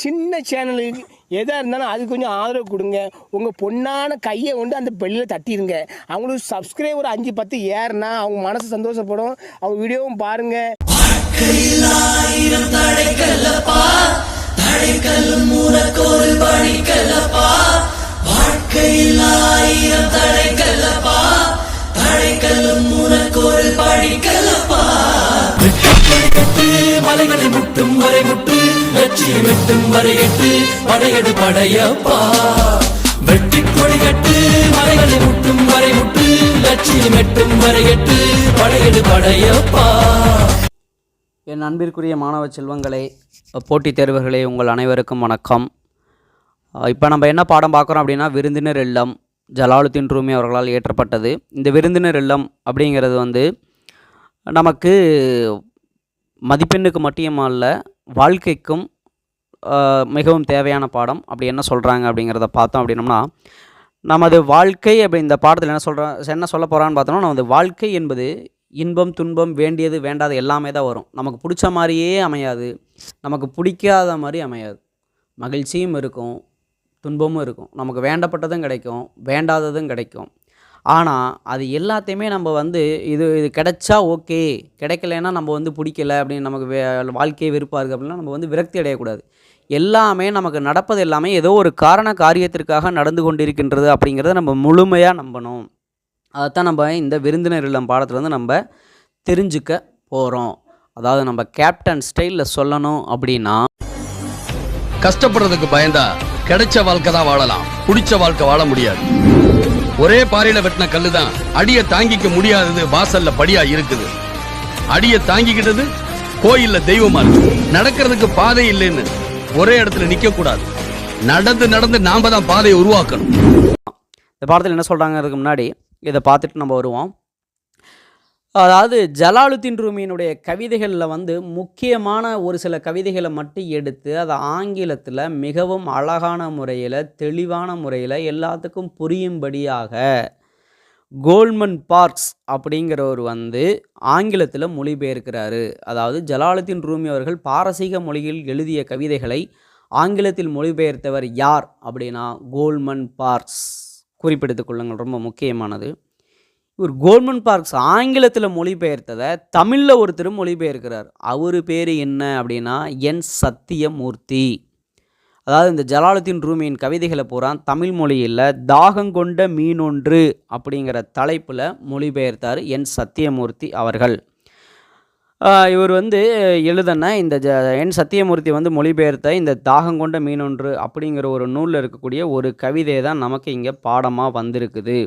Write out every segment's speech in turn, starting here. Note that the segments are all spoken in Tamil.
சின்ன சேனலுக்கு எதாக இருந்தாலும் அது கொஞ்சம் ஆதரவு கொடுங்க. உங்கள் பொண்ணான கையை கொண்டு அந்த பெல்லில் தட்டிடுங்க. அவங்களுக்கு சப்ஸ்கிரைபர் 5-10 ஏறுனா அவங்க மனசு சந்தோஷப்படும். அவங்க வீடியோவும் பாருங்கள். மலைகளை முட்டும் வரை முட்டு லட்சியம் எட்டும் வரை எட்டு படையெடு படையப்பா. வெட்டி கொடி கட்டு மலைகளை முட்டும் வரை முட்டு லட்சியம் எட்டும் வரை எட்டு படையெடு படையப்பா. என் அன்பிற்குரிய மாணவ செல்வங்களே, போட்டித் தேர்வர்களே, உங்கள் அனைவருக்கும் வணக்கம். இப்போ நம்ம என்ன பாடம் பார்க்குறோம் அப்படின்னா, விருந்தினர் இல்லம், ஜலாலுத்தீன் ரூமி அவர்களால் இயற்றப்பட்டது. இந்த விருந்தினர் இல்லம் அப்படிங்கிறது வந்து நமக்கு மதிப்பெண்ணுக்கு மட்டுமல்ல, வாழ்க்கைக்கும் மிகவும் தேவையான பாடம். அப்படி என்ன சொல்கிறாங்க அப்படிங்கிறத பார்த்தோம் அப்படின்னோம்னா, நமது வாழ்க்கை அப்படி இந்த பாடத்தில் என்ன சொல்ல போகிறான்னு பார்த்தோம்னா, நமது வாழ்க்கை என்பது இன்பம் துன்பம் வேண்டியது வேண்டாது எல்லாமே தான் வரும். நமக்கு பிடிச்ச மாதிரியே அமையாது, நமக்கு பிடிக்காத மாதிரி அமையாது. மகிழ்ச்சியும் இருக்கும், துன்பமும் இருக்கும், நமக்கு வேண்டப்பட்டதும் கிடைக்கும், வேண்டாததும் கிடைக்கும். ஆனால் அது எல்லாத்தையுமே நம்ம வந்து இது கிடைச்சா ஓகே, கிடைக்கலன்னா நம்ம வந்து பிடிக்கல அப்படின்னு நமக்கு வாழ்க்கையை வெறுப்பாக இருக்குது அப்படின்னா நம்ம வந்து விரக்தி அடையக்கூடாது. எல்லாமே நமக்கு நடப்பது எல்லாமே ஏதோ ஒரு காரியத்திற்காக நடந்து கொண்டிருக்கின்றது அப்படிங்கிறத நம்ம முழுமையாக நம்பணும். அதைத்தான் நம்ம இந்த விருந்தினர் இல்லம் பாடத்தில் வந்து நம்ம தெரிஞ்சுக்க போகிறோம். அதாவது நம்ம கேப்டன் ஸ்டைலில் சொல்லணும் அப்படின்னா, கஷ்டப்படுறதுக்கு பயந்தா கிடைச்ச வாழ்க்கை தான் வாழலாம், பிடிச்ச வாழ்க்கை வாழ முடியாது. ஒரே பாறையில வெட்டின கல்லுதான் அடியை தாங்கிக்க முடியாதது வாசல்ல படியா இருக்குது. அடியை தாங்கிக்கிட்டது கோயில்ல தெய்வமா இருக்கு. நடக்கிறதுக்கு பாதை இல்லைன்னு ஒரே இடத்துல நிக்க கூடாது, நடந்து நடந்து நாம தான் பாதையை உருவாக்கணும். இந்த பாடத்தில் என்ன சொல்றாங்க அதுக்கு முன்னாடி இதை பார்த்துட்டு நம்ம வருவோம். அதாவது ஜலாலுத்தீன் ரூமியினுடைய கவிதைகளில் வந்து முக்கியமான ஒரு சில கவிதைகளை மட்டும் எடுத்து அதை ஆங்கிலத்தில் மிகவும் அழகான முறையில், தெளிவான முறையில் எல்லாத்துக்கும் புரியும்படியாக கோல்ட்மன் பார்க்ஸ் அப்படிங்கிறவர் வந்து ஆங்கிலத்தில் மொழிபெயர்க்கிறாரு. அதாவது ஜலாலுத்தீன் ரூமி அவர்கள் பாரசீக மொழியில் எழுதிய கவிதைகளை ஆங்கிலத்தில் மொழிபெயர்த்தவர் யார் அப்படின்னா கோல்ட்மன் பார்க்ஸ். குறிப்பிடுத்திக் கொள்ளுங்கள், ரொம்ப முக்கியமானது. இவர் கோல்ட்மன் பார்க்ஸ் ஆங்கிலத்தில் மொழிபெயர்த்ததை தமிழில் ஒருத்தர் மொழிபெயர்க்கிறார். அவர் பேர் என்ன அப்படின்னா என் சத்தியமூர்த்தி. அதாவது இந்த ஜலாலுத்தீன் ரூமியின் கவிதைகளை பூரா தமிழ் மொழியில் தாகங்கொண்ட மீனொன்று அப்படிங்கிற தலைப்பில் மொழிபெயர்த்தார் என் சத்தியமூர்த்தி அவர்கள். இவர் வந்து எழுதின இந்த என் சத்தியமூர்த்தி வந்து மொழிபெயர்த்த இந்த தாகங்கொண்ட மீனொன்று அப்படிங்கிற ஒரு நூலில் இருக்கக்கூடிய ஒரு கவிதை தான் நமக்கு இங்கே பாடமாக வந்திருக்குது.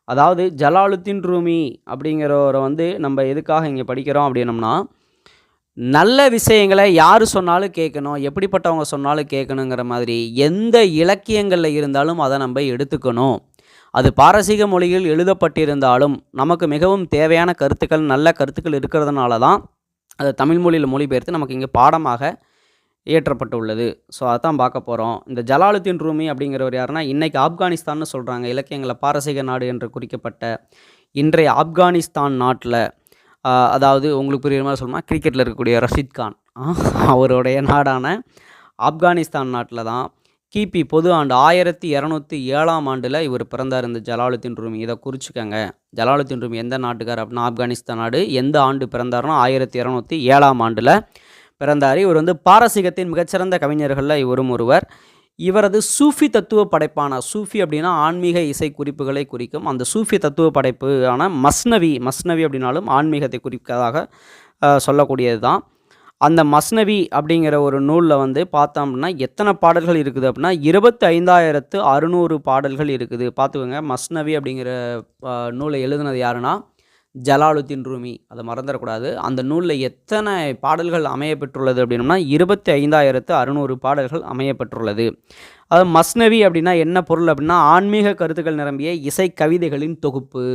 அதாவது ஜலாலுத்தீன் ரூமி அப்படிங்கிறவரை வந்து நம்ம எதுக்காக இங்கே படிக்கிறோம் அப்படின்னம்னா, நல்ல விஷயங்களை யார் சொன்னாலும் கேட்கணும், எப்படிப்பட்டவங்க சொன்னாலும் கேட்கணுங்கிற மாதிரி எந்த இலக்கியங்களில் இருந்தாலும் அதை நம்ம எடுத்துக்கணும். அது பாரசீக மொழியில் எழுதப்பட்டிருந்தாலும் நமக்கு மிகவும் தேவையான கருத்துக்கள், நல்ல கருத்துக்கள் இருக்கிறதுனால தான் அதை தமிழ் மொழியில் மொழிபெயர்த்து நமக்கு இங்கே பாடமாக இயற்றப்பட்டுள்ளது. ஸோ அதான் பார்க்க போகிறோம். இந்த ஜலாலுத்தீன் ரூமி அப்படிங்கிறவர் யாருன்னா, இன்றைக்கி ஆப்கானிஸ்தான்னு சொல்கிறாங்க. இலக்கியங்களை பாரசீக நாடு என்று குறிக்கப்பட்ட இன்றைய ஆப்கானிஸ்தான் நாட்டில், அதாவது உங்களுக்கு புரியுற மாதிரி சொல்லணும்னா கிரிக்கெட்டில் இருக்கக்கூடிய ரஷீத் கான் அவருடைய நாடான ஆப்கானிஸ்தான் நாட்டில் தான் கிபி பொது ஆண்டு 1207 இவர் பிறந்தார் இந்த ஜலாலுத்தீன் ரூமி. இதை குறிச்சிக்கங்க. ஜலாலுத்தீன் ரூமி எந்த நாட்டுக்கார் அப்படின்னா ஆப்கானிஸ்தான் நாடு. எந்த ஆண்டு பிறந்தார்னா 1207 பிறந்தார். இவர் வந்து பாரசீகத்தின் மிகச்சிறந்த கவிஞர்களில் இவரும் ஒருவர். இவரது சூஃபி தத்துவ படைப்பான, சூஃபி அப்படின்னா ஆன்மீக இசை குறிப்புகளை குறிக்கும், அந்த சூஃபி தத்துவ படைப்பான மஸ்னவி அப்படின்னாலும் ஆன்மீகத்தை குறிப்பதாக சொல்லக்கூடியது தான். அந்த மஸ்னவி அப்படிங்கிற ஒரு நூலில் வந்து பார்த்தோம் அப்படின்னா எத்தனை பாடல்கள் இருக்குது அப்படின்னா 25,600 பாடல்கள் இருக்குது. பார்த்துக்கோங்க, மஸ்னவி அப்படிங்கிற நூலை எழுதுனது யாருன்னா ஜலாலுத்தீன் ரூமி. அதை மறந்துடக்கூடாது. அந்த நூலில் எத்தனை பாடல்கள் அமையப்பெற்றுள்ளது அப்படின்னோம்னா 25,600 பாடல்கள் அமையப்பெற்றுள்ளது. அது மஸ்னவி அப்படின்னா என்ன பொருள் அப்படின்னா ஆன்மீக கருத்துக்கள் நிரம்பிய இசை கவிதைகளின் தொகுப்பு.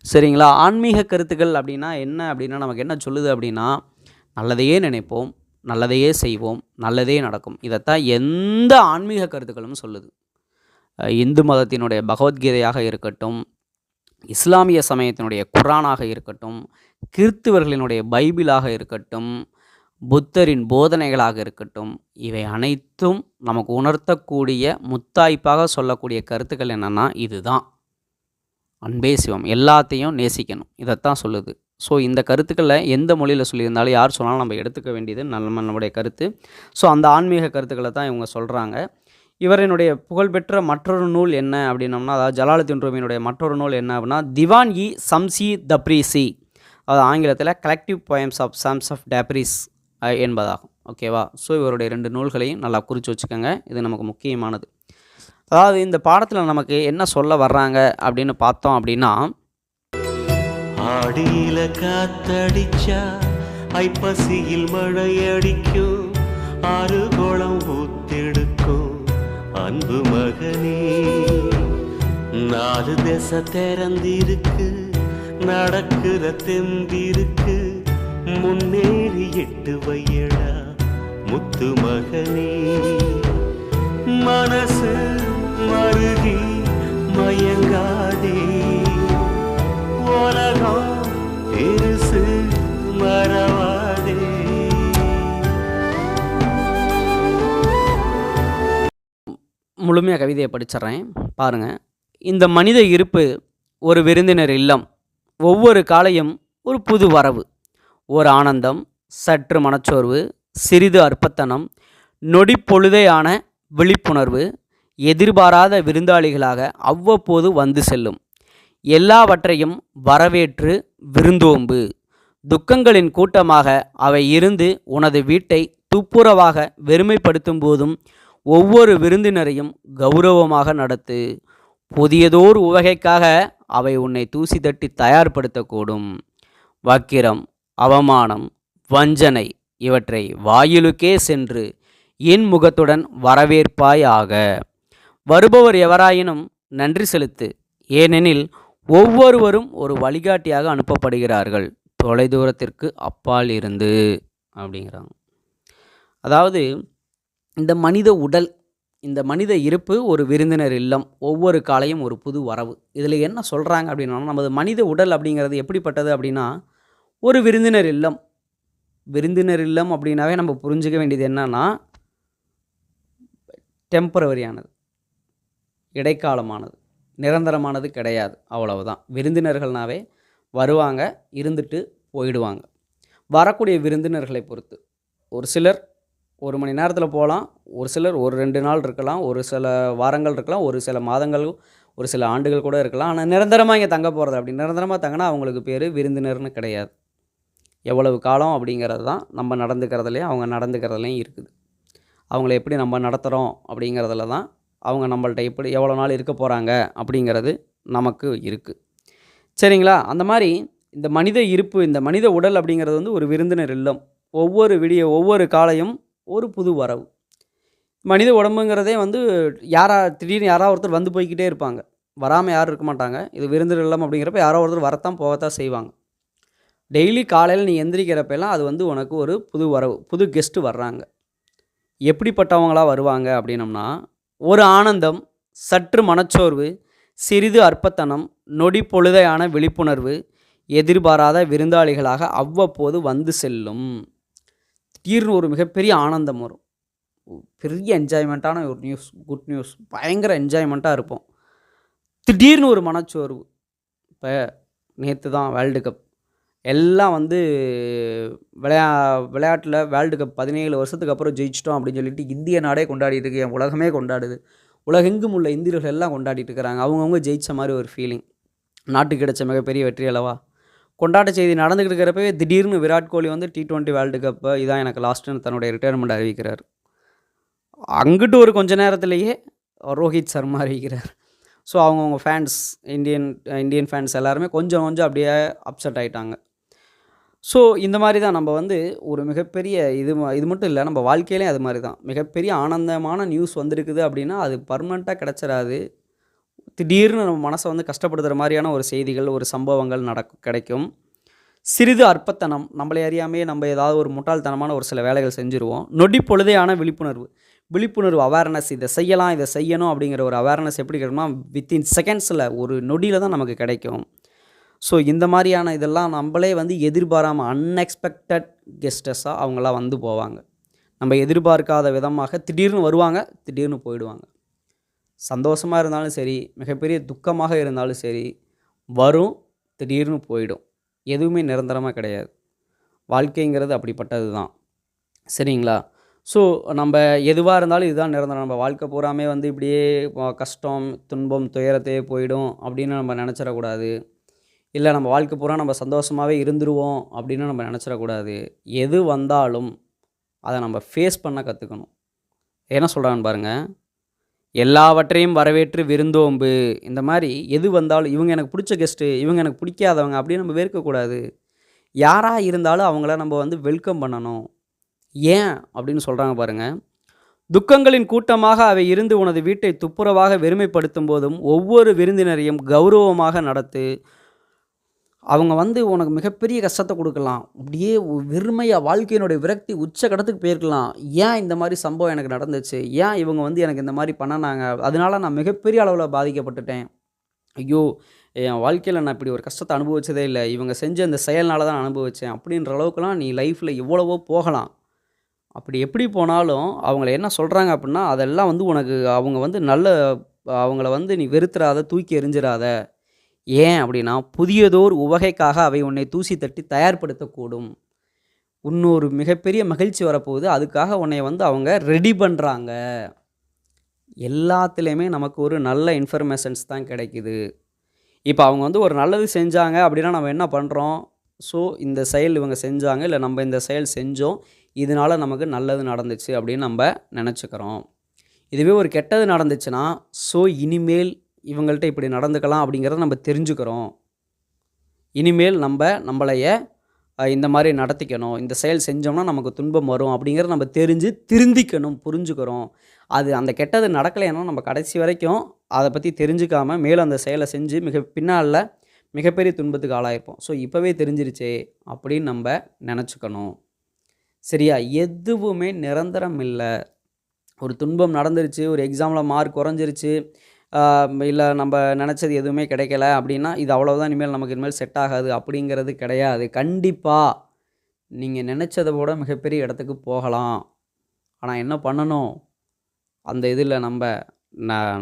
சரிங்களா? ஆன்மீக கருத்துக்கள் அப்படின்னா என்ன அப்படின்னா நமக்கு என்ன சொல்லுது அப்படின்னா, நல்லதையே நினைப்போம், நல்லதையே செய்வோம், நல்லதே நடக்கும். இதைத்தான் எந்த ஆன்மீக கருத்துக்களும் சொல்லுது. இந்து மதத்தினுடைய பகவத்கீதையாக இருக்கட்டும், இஸ்லாமிய சமயத்தினுடைய குரானாக இருக்கட்டும், கிறிஸ்துவர்களினுடைய பைபிளாக இருக்கட்டும், புத்தரின் போதனைகளாக இருக்கட்டும், இவை அனைத்தும் நமக்கு உணர்த்தக்கூடிய முத்தாய்ப்பாக சொல்லக்கூடிய கருத்துக்கள் என்னென்னா இதுதான். அன்பே சிவம், எல்லாத்தையும் நேசிக்கணும், இதைத்தான் சொல்லுது. ஸோ இந்த கருத்துக்களில் எந்த மொழியில் சொல்லியிருந்தாலும் யார் சொன்னாலும் நம்ம எடுத்துக்க வேண்டியது நம்மளுடைய கருத்து. ஸோ அந்த ஆன்மீக கருத்துக்களை தான் இவங்க சொல்கிறாங்க. இவரினுடைய புகழ்பெற்ற மற்றொரு நூல் என்ன அப்படின்னோம்னா, அதாவது ஜலாலுத்தீன் ரூமியினுடைய மற்றொரு நூல் என்ன அப்படின்னா திவான் இ சம்சி தப்ரீசி, அது ஆங்கிலத்தில் collective poems of Shams of Tabriz என்பதாகும். ஓகேவா? ஸோ இவருடைய 2 நூல்களையும் நல்லா குறித்து வச்சுக்கோங்க, இது நமக்கு முக்கியமானது. அதாவது இந்த பாடத்தில் நமக்கு என்ன சொல்ல வர்றாங்க அப்படின்னு பார்த்தோம் அப்படின்னா, ஆடியில காத்தடிச்சா ஐப்பசியில் மழையடிக்கும், ஆறு குளம் ஊத்தெடுக்கும் அன்பு மகனே, 4 திசை திறந்திருக்கு, நடக்கிற தெந்திருக்கு, முன்னேறி 8 வையடா முத்து மகனே, மனசு மருகி மயங்காதே, உலகம் பெருசு மறவாதே. முழுமையாக கவிதையை படிச்சிட்றேன் பாருங்கள். இந்த மனித இருப்பு ஒரு விருந்தினர் இல்லம், ஒவ்வொரு காலையும் ஒரு புது வரவு, ஒரு ஆனந்தம், சற்று மனச்சோர்வு, சிறிது அற்பத்தனம், நொடிப்பொழுதையான விழிப்புணர்வு, எதிர்பாராத விருந்தாளிகளாக அவ்வப்போது வந்து செல்லும், எல்லாவற்றையும் வரவேற்று விருந்தோம்பு, துக்கங்களின் கூட்டமாக அவை இருந்து உனது வீட்டை துப்புரவாக வெறுமைப்படுத்தும் போதும் ஒவ்வொரு விருந்தினரையும் கௌரவமாக நடத்து, புதியதோர் உவகைக்காக அவை உன்னை தூசி தட்டி தயார்படுத்தக்கூடும், வக்கிரம், அவமானம், வஞ்சனை இவற்றை வாயிலுக்கே சென்று என் முகத்துடன் வரவேற்பாயாக, வருபவர் எவராயினும் நன்றி செலுத்து, ஏனெனில் ஒவ்வொருவரும் ஒரு வழிகாட்டியாக அனுப்பப்படுகிறார்கள், தொலைதூரத்திற்கு அப்பால் இருந்து அப்படிங்கிறாங்க. அதாவது இந்த மனித உடல், இந்த மனித இருப்பு ஒரு விருந்தினர் இல்லம், ஒவ்வொரு காலையும் ஒரு புது வரவு. இதில் என்ன சொல்கிறாங்க அப்படின்னா, நமது மனித உடல் அப்படிங்கிறது எப்படிப்பட்டது அப்படின்னா ஒரு விருந்தினர் இல்லம். விருந்தினர் இல்லம் அப்படின்னாவே நம்ம புரிஞ்சுக்க வேண்டியது என்னன்னா, டெம்பரவரியானது, இடைக்காலமானது, நிரந்தரமானது கிடையாது, அவ்வளவுதான். விருந்தினர்கள்னாவே வருவாங்க, இருந்துட்டு போயிடுவாங்க. வரக்கூடிய விருந்தினர்களை பொறுத்து ஒரு சிலர் 1 மணி நேரத்தில் போகலாம், ஒரு சிலர் ஒரு 2 நாள் இருக்கலாம், ஒரு சில வாரங்கள் இருக்கலாம், ஒரு சில மாதங்கள், ஒரு சில ஆண்டுகள் கூட இருக்கலாம். ஆனால் நிரந்தரமாக இங்கே தங்க போகிறது, அப்படி நிரந்தரமாக தங்கினா அவங்களுக்கு பேர் விருந்தினர்னு கிடையாது. எவ்வளவு காலம் அப்படிங்கிறது தான் நம்ம நடந்துக்கிறதுலையும் அவங்க நடந்துக்கிறதுலையும் இருக்குது. அவங்கள எப்படி நம்ம நடத்துகிறோம் அப்படிங்கிறதுல தான் அவங்க நம்மள்ட்ட எப்படி எவ்வளோ நாள் இருக்க போகிறாங்க அப்படிங்கிறது நமக்கு இருக்குது. சரிங்களா? அந்த மாதிரி இந்த மனித இருப்பு, இந்த மனித உடல் அப்படிங்கிறது வந்து ஒரு விருந்தினர் இல்லம், ஒவ்வொரு காலையும் ஒரு புது வரவு. மனித உடம்புங்கிறதே வந்து திடீர்னு யாராவது ஒருத்தர் வந்து போய்கிட்டே இருப்பாங்க, வராமல் யாரும் இருக்க மாட்டாங்க. இது விருந்தினர் இல்லம் அப்படிங்கிறப்ப யாரோ ஒருத்தர் வரத்தான் போகத்தான் செய்வாங்க. டெய்லி காலையில் நீ எந்திரிக்கிறப்பெல்லாம் அது வந்து உனக்கு ஒரு புது வரவு, புது கெஸ்ட்டு வர்றாங்க. எப்படிப்பட்டவங்களாக வருவாங்க அப்படின்னம்னா, ஒரு ஆனந்தம், சற்று மனச்சோர்வு, சிறிது அற்பத்தனம், நொடி பொழுதையான விழிப்புணர்வு, எதிர்பாராத விருந்தாளிகளாக அவ்வப்போது வந்து செல்லும். திடீர்னு ஒரு மிகப்பெரிய ஆனந்தம் வரும், பெரிய என்ஜாய்மெண்ட்டான ஒரு நியூஸ், குட் நியூஸ், பயங்கர என்ஜாய்மெண்ட்டாக இருப்போம். திடீர்னு ஒரு மனச்சோர்வு. இப்போ நேற்று தான் வேர்ல்டு கப், எல்லாம் வந்து விளையாட்டில் வேர்ல்டு கப் 17 வருஷத்துக்கு அப்புறம் ஜெயிச்சிட்டோம் அப்படின்னு சொல்லிட்டு இந்திய நாடே கொண்டாடிட்டு இருக்கு, என் உலகமே கொண்டாடுது, உலகெங்கும் உள்ள இந்தியர்கள் எல்லாம் கொண்டாடிட்டு இருக்கிறாங்க. அவங்கவுங்க ஜெயித்த மாதிரி ஒரு ஃபீலிங், நாட்டுக்கு கிடைச்ச மிகப்பெரிய வெற்றி அளவா. கொண்டாட்ட செய்தி நடந்துக்கிட்டு இருக்கிறப்பவே திடீர்னு விராட் கோலி வந்து T20 வேர்ல்டு கப்பை இதான் எனக்கு லாஸ்ட்டுன்னு தன்னுடைய ரிட்டையர்மெண்ட் அறிவிக்கிறார். அங்கிட்டு ஒரு கொஞ்ச நேரத்திலேயே ரோஹித் சர்மா அறிவிக்கிறார். ஸோ அவங்கவுங்க ஃபேன்ஸ், இந்தியன் ஃபேன்ஸ் எல்லாருமே கொஞ்சம் அப்படியே அப்செட் ஆகிட்டாங்க. ஸோ இந்த மாதிரி தான் நம்ம வந்து ஒரு மிகப்பெரிய இது மட்டும் இல்லை, நம்ம வாழ்க்கையிலே அது மாதிரி தான். மிகப்பெரிய ஆனந்தமான நியூஸ் வந்திருக்குது அப்படின்னா அது பர்மனெண்ட்டாக கிடச்சிடாது. திடீர்னு நம்ம மனசை வந்து கஷ்டப்படுத்துகிற மாதிரியான ஒரு செய்திகள், ஒரு சம்பவங்கள் கிடைக்கும். சிறிது அற்பத்தனம், நம்மளை அறியாமையே நம்ம ஏதாவது ஒரு முட்டாள்தனமான ஒரு சில வேலைகள் செஞ்சுருவோம். நொடி பொழுதையான விழிப்புணர்வு அவேர்னஸ், இதை செய்யலாம், இதை செய்யணும் அப்படிங்கிற ஒரு அவேர்னஸ் எப்படி கிடைக்கும்னா வித்தின் செகண்ட்ஸில், ஒரு நொடியில் தான் நமக்கு கிடைக்கும். ஸோ இந்த மாதிரியான இதெல்லாம் நம்மளே வந்து எதிர்பாராமல் அன்எக்ஸ்பெக்டட் கெஸ்டஸாக அவங்களாம் வந்து போவாங்க. நம்ம எதிர்பார்க்காத விதமாக திடீர்னு வருவாங்க, திடீர்னு போயிடுவாங்க. சந்தோஷமாக இருந்தாலும் சரி, மிகப்பெரிய துக்கமாக இருந்தாலும் சரி, வரும், திடீர்னு போயிடும். எதுவுமே நிரந்தரமாக கிடையாது. வாழ்க்கைங்கிறது அப்படிப்பட்டது தான். சரிங்களா? ஸோ நம்ம எதுவாக இருந்தாலும் இதுதான் நிரந்தரம். நம்ம வாழ்க்கை பூராமே வந்து இப்படியே கஷ்டம், துன்பம், துயரத்தையே போயிடும் அப்படின்னு நம்ம நினச்சிடக்கூடாது. இல்லை நம்ம வாழ்க்கை பூரா நம்ம சந்தோஷமாகவே இருந்துருவோம் அப்படின்னு நம்ம நினச்சிடக்கூடாது. எது வந்தாலும் அதை நம்ம ஃபேஸ் பண்ண கற்றுக்கணும். என்ன சொல்கிறான்னு பாருங்கள், எல்லாவற்றையும் வரவேற்று விருந்தோம்பு. இந்த மாதிரி எது வந்தாலும் இவங்க எனக்கு பிடிச்ச கெஸ்ட்டு, இவங்க எனக்கு பிடிக்காதவங்க அப்படின்னு நம்ம வெறுக்கக்கூடாது. யாராக இருந்தாலும் அவங்கள நம்ம வந்து வெல்கம் பண்ணணும். ஏன் அப்படின்னு சொல்கிறாங்க பாருங்கள், துக்கங்களின் கூட்டமாக அவை இருந்து உனது வீட்டை துப்புரவாக வெறுமைப்படுத்தும் போதும் ஒவ்வொரு விருந்தினரையும் கௌரவமாக நடத்து. அவங்க வந்து உனக்கு மிகப்பெரிய கஷ்டத்தை கொடுக்கலாம், அப்படியே வெறுமையாக வாழ்க்கையினுடைய விரக்தி உச்சக்கட்டத்துக்கு போயிருக்கலாம். ஏன் இந்த மாதிரி சம்பவம் எனக்கு நடந்துச்சு, ஏன் இவங்க வந்து எனக்கு இந்த மாதிரி பண்ணினாங்க, அதனால நான் மிகப்பெரிய அளவில் பாதிக்கப்பட்டுட்டேன், ஐயோ என் வாழ்க்கையில் நான் இப்படி ஒரு கஷ்டத்தை அனுபவிச்சதே இல்லை, இவங்க செஞ்ச இந்த செயல்னால தான் நான் அனுபவித்தேன் அப்படின்ற அளவுக்குலாம் நீ லைஃப்பில் எவ்வளவோ போகலாம். அப்படி எப்படி போனாலும் அவங்கள என்ன சொல்கிறாங்க அப்படின்னா, அதெல்லாம் வந்து உனக்கு அவங்க வந்து அவங்கள வந்து நீ வெறுத்துறாத, தூக்கி எறிஞ்சிடாத. ஏன் அப்படின்னா, புதியதோர் உவகைக்காக அவை உன்னை தூசி தட்டி தயார்படுத்தக்கூடும். இன்னொரு மிகப்பெரிய மகிழ்ச்சி வரப்போகுது, அதுக்காக உன்னை வந்து அவங்க ரெடி பண்ணுறாங்க. எல்லாத்துலேயுமே நமக்கு ஒரு நல்ல இன்ஃபர்மேஷன்ஸ் தான் கிடைக்குது. இப்போ அவங்க வந்து ஒரு நல்லது செஞ்சாங்க அப்படின்னா நம்ம என்ன பண்ணுறோம், ஸோ இந்த செயல் இவங்க செஞ்சாங்க, இல்லை நம்ம இந்த செயல் செஞ்சோம், இதனால் நமக்கு நல்லது நடந்துச்சு அப்படின்னு நம்ம நினச்சிக்கிறோம். இதுவே ஒரு கெட்டது நடந்துச்சுன்னா, ஸோ இனிமேல் இவங்கள்ட்ட இப்படி நடந்துக்கலாம் அப்படிங்கிறத நம்ம தெரிஞ்சுக்கிறோம். இனிமேல் நம்மளைய இந்த மாதிரி நடத்திக்கணும், இந்த செயல் செஞ்சோம்னா நமக்கு துன்பம் வரும் அப்படிங்கிறத நம்ம தெரிஞ்சு திருந்திக்கணும், புரிஞ்சுக்கிறோம். அது அந்த கெட்டது நடக்கலைன்னா நம்ம கடைசி வரைக்கும் அதை பற்றி தெரிஞ்சுக்காமல் மேலும் அந்த செயலை செஞ்சு பின்னால் மிகப்பெரிய துன்பத்துக்கு ஆளாயிருப்போம். ஸோ இப்போவே தெரிஞ்சிருச்சே அப்படின்னு நம்ம நினச்சிக்கணும். சரியா? எதுவுமே நிரந்தரம் இல்லை. ஒரு துன்பம் நடந்துருச்சு, ஒரு எக்ஸாமில் மார்க் குறைஞ்சிருச்சு, இல்லை நம்ம நினச்சது எதுவுமே கிடைக்கல அப்படின்னா இது அவ்வளோதான், இனிமேல் செட் ஆகாது அப்படிங்கிறது கிடையாது. கண்டிப்பாக நீங்கள் நினச்சதை விட மிகப்பெரிய இடத்துக்கு போகலாம். ஆனால் என்ன பண்ணணும், அந்த இதில்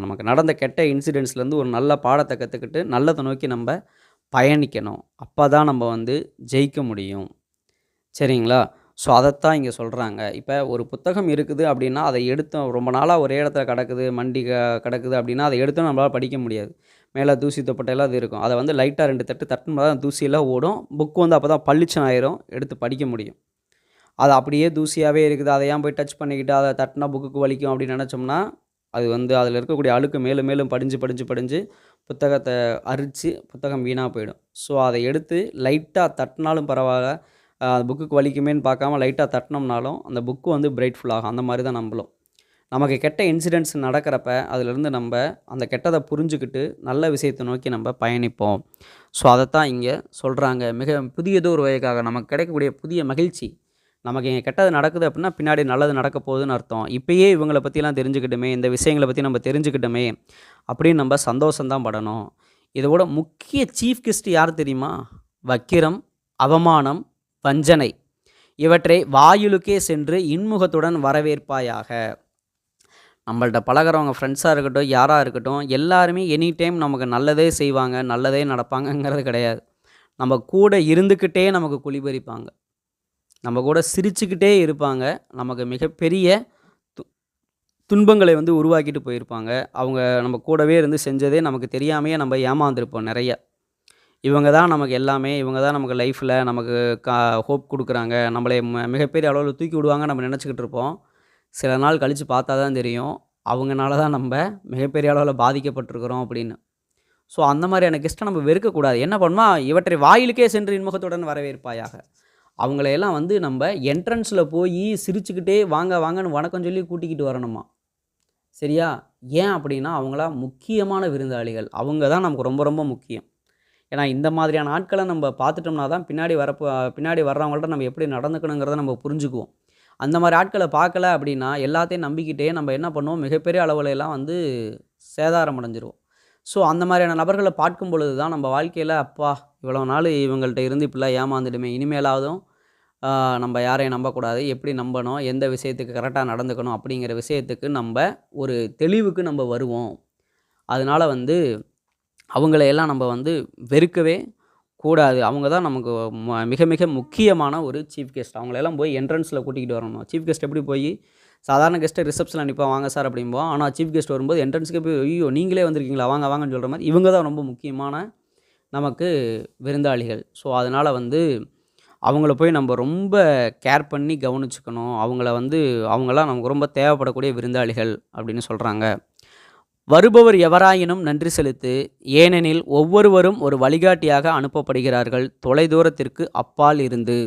நமக்கு நடந்த கெட்ட இன்சிடென்ட்ஸ்லேருந்து ஒரு நல்ல பாடத்தை கற்றுக்கிட்டு நல்லதை நோக்கி நம்ம பயணிக்கணும். அப்போ தான் நம்ம வந்து ஜெயிக்க முடியும். சரிங்களா? ஸோ அதைத்தான் இங்கே சொல்கிறாங்க. இப்போ ஒரு புத்தகம் இருக்குது அப்படின்னா அதை எடுத்தோம், ரொம்ப நாளாக ஒரே இடத்துல கிடக்குது, கிடக்குது அப்படின்னா அதை எடுத்தோம் நம்மளால் படிக்க முடியாது. மேலே தூசி தொப்பட்டையெல்லாம் அது இருக்கும். அதை வந்து லைட்டாக 2 தட்டு தட்டுனா தான் தூசியெல்லாம் ஓடும். புக்கு வந்து அப்போ தான் பளிச்சுன்னு ஆயிரும், எடுத்து படிக்க முடியும். அது அப்படியே தூசியாகவே இருக்குது, அதை ஏன் போய் டச் பண்ணிக்கிட்டு அதை தட்டினா புக்குக்கு வலிக்கும் அப்படின்னு நினச்சோம்னா, அது வந்து அதில் இருக்கக்கூடிய அழுக்கு மேலும் மேலும் படிஞ்சு புத்தகத்தை அரித்து புத்தகம் வீணாக போயிடும். ஸோ அதை எடுத்து லைட்டாக தட்டினாலும் பரவாயில்ல, புக்குக்கு வலிக்குமேன்னு பார்க்காம லைட்டாக தட்டினோம்னாலும் அந்த புக்கு வந்து பிரைட்ஃபுல் ஆகும். அந்த மாதிரி தான் நம்மளும் நமக்கு கெட்ட இன்சிடென்ட்ஸ் நடக்கிறப்ப அதிலிருந்து நம்ம அந்த கெட்டதை புரிஞ்சுக்கிட்டு நல்ல விஷயத்தை நோக்கி நம்ம பயணிப்போம். ஸோ அதைத்தான் இங்கே சொல்கிறாங்க. மிக புதியதோ ஒரு வகைக்காக நமக்கு கிடைக்கக்கூடிய புதிய மகிழ்ச்சி, நமக்கு இங்கே கெட்டது நடக்குது அப்படின்னா பின்னாடி நல்லது நடக்க போகுதுன்னு அர்த்தம். இப்போயே இவங்களை பற்றிலாம் தெரிஞ்சுக்கிட்டோமே, இந்த விஷயங்களை பற்றி நம்ம தெரிஞ்சுக்கிட்டோமே அப்படின்னு நம்ம சந்தோஷம்தான் படணும். இதோட முக்கிய சீஃப் கெஸ்ட் யார் தெரியுமா? வக்கிரம், அவமானம், வஞ்சனை இவற்றை வாயிலுக்கே சென்று இன்முகத்துடன் வரவேற்பாயாக. நம்மள்ட்ட பழகிறவங்க ஃப்ரெண்ட்ஸாக இருக்கட்டும், யாராக இருக்கட்டும், எல்லாருமே எனி டைம் நமக்கு நல்லதே செய்வாங்க, நல்லதே நடப்பாங்கங்கிறது கிடையாது. நம்ம கூட இருந்துக்கிட்டே நமக்கு குழிபறிப்பாங்க, நம்ம கூட சிரிச்சுக்கிட்டே இருப்பாங்க, நமக்கு மிகப்பெரிய துன்பங்களை வந்து உருவாக்கிட்டு போயிருப்பாங்க. அவங்க நம்ம கூடவே இருந்து செஞ்சதே நமக்கு தெரியாமையே நம்ம ஏமாந்துருப்போம் நிறைய. இவங்க தான் நமக்கு எல்லாமே, இவங்க தான் நமக்கு லைஃப்பில் நமக்கு ஹோப் கொடுக்குறாங்க, நம்மளை மிகப்பெரிய அளவில் தூக்கி விடுவாங்க நம்ம நினச்சிக்கிட்டு இருப்போம். சில நாள் கழித்து பார்த்தா தான் தெரியும் அவங்கனால தான் நம்ம மிகப்பெரிய அளவில் பாதிக்கப்பட்டிருக்கிறோம் அப்படின்னு. ஸோ அந்த மாதிரியான கெஸ்ட்டை நம்ம வெறுக்கக்கூடாது. என்ன பண்ணால் இவற்றை வாயிலுக்கே சென்று இன்முகத்துடன் வரவேற்பாயாக. அவங்களையெல்லாம் வந்து நம்ம என்ட்ரன்ஸில் போய் சிரிச்சுக்கிட்டே வாங்க வாங்கன்னு வணக்கம் சொல்லி கூட்டிக்கிட்டு வரணுமா. சரியா? ஏன் அப்படின்னா அவங்களாம் முக்கியமான விருந்தாளிகள், அவங்க தான் நமக்கு ரொம்ப ரொம்ப முக்கியம். ஏன்னா இந்த மாதிரியான ஆட்களை நம்ம பார்த்துட்டோம்னா தான் பின்னாடி வர்றவங்கள்ட்ட நம்ம எப்படி நடந்துக்கணுங்கிறத நம்ம புரிஞ்சுக்குவோம். அந்த மாதிரி ஆட்களை பார்க்கல அப்படின்னா எல்லாத்தையும் நம்பிக்கிட்டே நம்ம என்ன பண்ணுவோம், மிகப்பெரிய அளவுலலாம் வந்து சேதாரம் அடைஞ்சிருவோம். ஸோ அந்த மாதிரியான நபர்களை பார்க்கும் பொழுது தான் நம்ம வாழ்க்கையில் அப்பா இவ்வளோ நாள் இவங்கள்ட்ட இருந்து இப்படிலாம் ஏமாந்துடுமே, இனிமேலாவதும் நம்ம யாரையும் நம்பக்கூடாது, எப்படி நம்பணும், எந்த விஷயத்துக்கு கரெக்டாக நடந்துக்கணும் அப்படிங்கிற விஷயத்துக்கு நம்ம ஒரு தெளிவுக்கு நம்ம வருவோம். அதனால் வந்து அவங்களையெல்லாம் நம்ம வந்து வெறுக்கவே கூடாது. அவங்க தான் நமக்கு மிக மிக முக்கியமான ஒரு சீஃப் கெஸ்ட். அவங்களெல்லாம் போய் என்ட்ரன்ஸில் கூட்டிகிட்டு வரணும். சீஃப் கெஸ்ட் எப்படி போய் சாதாரண கெஸ்ட்டை ரிசப்ஷனில் நிற்போம், வாங்க சார் அப்படிம்போம். ஆனால் சீஃப் கெஸ்ட் வரும்போது என்ட்ரன்ஸுக்கே போய் ஐயோ நீங்களே வந்திருக்கீங்களா, வாங்க வாங்கன்னு சொல்கிற மாதிரி இவங்க தான் ரொம்ப முக்கியமான நமக்கு விருந்தாளிகள். ஸோ அதனால் வந்து அவங்கள போய் நம்ம ரொம்ப கேர் பண்ணி கவனிச்சுக்கணும். அவங்களாம் நமக்கு ரொம்ப தேவைப்படக்கூடிய விருந்தாளிகள் அப்படின்னு சொல்கிறாங்க. வருபவர் எவராயினும் நன்றி செலுத்து, ஏனெனில் ஒவ்வொருவரும் ஒரு வழிகாட்டியாக அனுப்பப்படுகிறார்கள் தொலைதூரத்திற்கு அப்பால் இருந்து.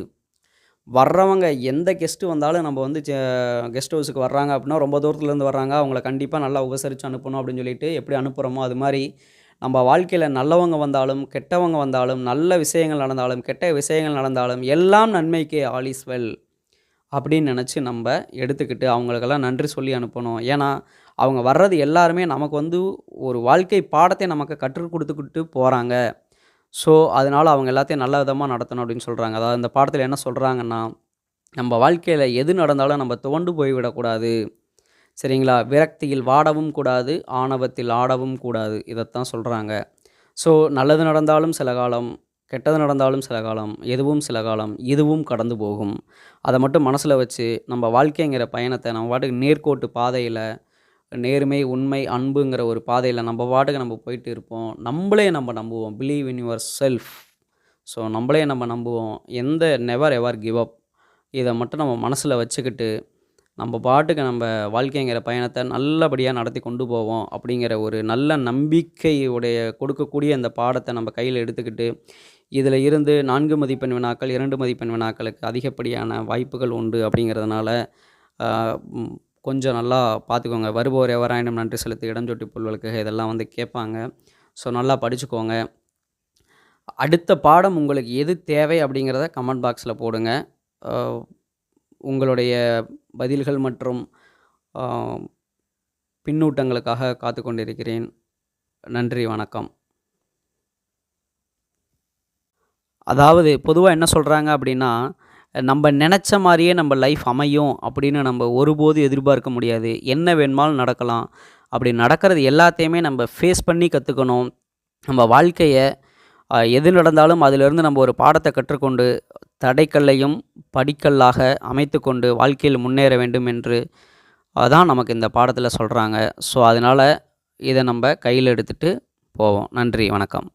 வர்றவங்க எந்த கெஸ்ட்டு வந்தாலும் நம்ம வந்து கெஸ்ட் ஹவுஸுக்கு வர்றாங்க அப்படின்னா ரொம்ப தூரத்துலேருந்து வர்றாங்க, அவங்கள கண்டிப்பாக நல்லா உபசரித்து அனுப்பணும் அப்படின்னு சொல்லிட்டு எப்படி அனுப்புகிறோமோ அது மாதிரி நம்ம வாழ்க்கையில் நல்லவங்க வந்தாலும் கெட்டவங்க வந்தாலும், நல்ல விஷயங்கள் நடந்தாலும் கெட்ட விஷயங்கள் நடந்தாலும் எல்லாம் நன்மைக்கே, ஆல் இஸ் வெல் அப்படின்னு நினச்சி நம்ம எடுத்துக்கிட்டு அவங்களுக்கெல்லாம் நன்றி சொல்லி அனுப்பணும். ஏன்னா அவங்க வர்றது எல்லாருமே நமக்கு வந்து ஒரு வாழ்க்கை பாடத்தை நமக்கு கற்றுக் கொடுத்துக்கிட்டு போகிறாங்க. ஸோ அதனால் அவங்க எல்லாத்தையும் நல்ல விதமாக நடத்தணும் அப்படின்னு சொல்கிறாங்க. அதாவது இந்த பாடத்தில் என்ன சொல்கிறாங்கன்னா, நம்ம வாழ்க்கையில் எது நடந்தாலும் நம்ம துவண்டு போய்விடக்கூடாது, சரிங்களா? விரக்தியில் வாடவும் கூடாது, ஆணவத்தில் ஆடவும் கூடாது, இதைத்தான் சொல்கிறாங்க. ஸோ நல்லது நடந்தாலும் சில காலம், கெட்டது நடந்தாலும் சில காலம், எதுவும் சில காலம், இதுவும் கடந்து போகும். அதை மட்டும் மனசில் வச்சு நம்ம வாழ்க்கைங்கிற பயணத்தை நம்ம பாட்டுக்கு நேர்கோட்டு பாதையில், நேர்மை, உண்மை, அன்புங்கிற ஒரு பாதையில் நம்ம பாட்டுக்கு நம்ம போயிட்டு இருப்போம். நம்மளே நம்ம நம்புவோம். Believe in your self. So நம்மளே நம்ம நம்புவோம். Never ever give up. இதை மட்டும் நம்ம மனசில் வச்சுக்கிட்டு நம்ம பாட்டுக்கு நம்ம வாழ்க்கைங்கிற பயணத்தை நல்லபடியாக நடத்தி கொண்டு போவோம் அப்படிங்கிற ஒரு நல்ல நம்பிக்கையுடைய கொடுக்கக்கூடிய அந்த பாடத்தை நம்ம கையில் எடுத்துக்கிட்டு, இதில் இருந்து 4 மதிப்பெண் வினாக்கள், 2 மதிப்பெண் வினாக்களுக்கு அதிகப்படியான வாய்ப்புகள் உண்டு அப்படிங்கிறதுனால கொஞ்சம் நல்லா பார்த்துக்கோங்க. வருபவர் எவராயினும் நன்றி செலுத்தி, இடஞ்சொட்டி புல்வழுக்குக, இதெல்லாம் வந்து கேட்பாங்க. ஸோ நல்லா படிச்சுக்கோங்க. அடுத்த பாடம் உங்களுக்கு எது தேவை அப்படிங்கிறத கமெண்ட் பாக்ஸில் போடுங்க. உங்களுடைய பதில்கள் மற்றும் பின்னூட்டங்களுக்காக காத்து கொண்டிருக்கிறேன். நன்றி, வணக்கம். அதாவது பொதுவாக என்ன சொல்கிறாங்க அப்படின்னா, நம்ம நினச்ச மாதிரியே நம்ம லைஃப் அமையும் அப்படின்னு நம்ம ஒருபோது எதிர்பார்க்க முடியாது. என்ன வேணுமாலும் நடக்கலாம். அப்படி நடக்கிறது எல்லாத்தையுமே நம்ம ஃபேஸ் பண்ணி கற்றுக்கணும். நம்ம வாழ்க்கையை எது நடந்தாலும் அதிலிருந்து நம்ம ஒரு பாடத்தை கற்றுக்கொண்டு தடைக்கல்லையும் படிக்கல்லாக அமைத்து கொண்டு வாழ்க்கையில் முன்னேற வேண்டும் என்று அதான் நமக்கு இந்த பாடத்தில் சொல்கிறாங்க. ஸோ அதனால் இதை நம்ம கையில் எடுத்துகிட்டு போவோம். நன்றி, வணக்கம்.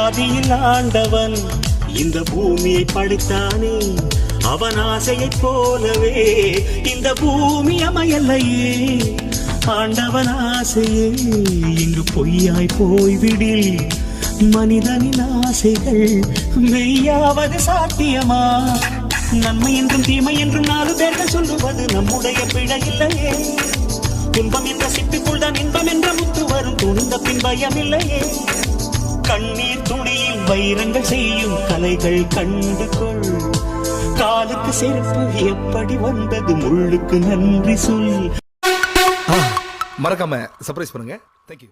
ஆதியில் ஆண்டவன் இந்த பூமியை படைத்தானே, அவன் ஆசையைப் போலவே இந்த பூமி அமையலையே. ஆண்டவன் ஆசையே இங்கு பொய்யாய் போய்விடில், மனிதனின் ஆசைகள் மெய்யாவது சாத்தியமா? நன்மை என்றும் தீமை என்றும் 4 பேர்கள் சொல்லுவது நம்முடைய பிழை இல்லையே. துன்பம் என்ற சிப்பிக்குள் தான் இன்பம் என்ற முத்து வரும், துணிந்த பின் பயம் இல்லையே. கண்ணீர் துணியில் வைரங்கள் செய்யும் கலைகள் கண்டு கொள். காலுக்கு செருப்பு எப்படி வந்தது, முள்ளுக்கு நன்றி சொல். மறக்காம சர்ப்ரைஸ் பண்ணுங்க. தேங்க்யூ.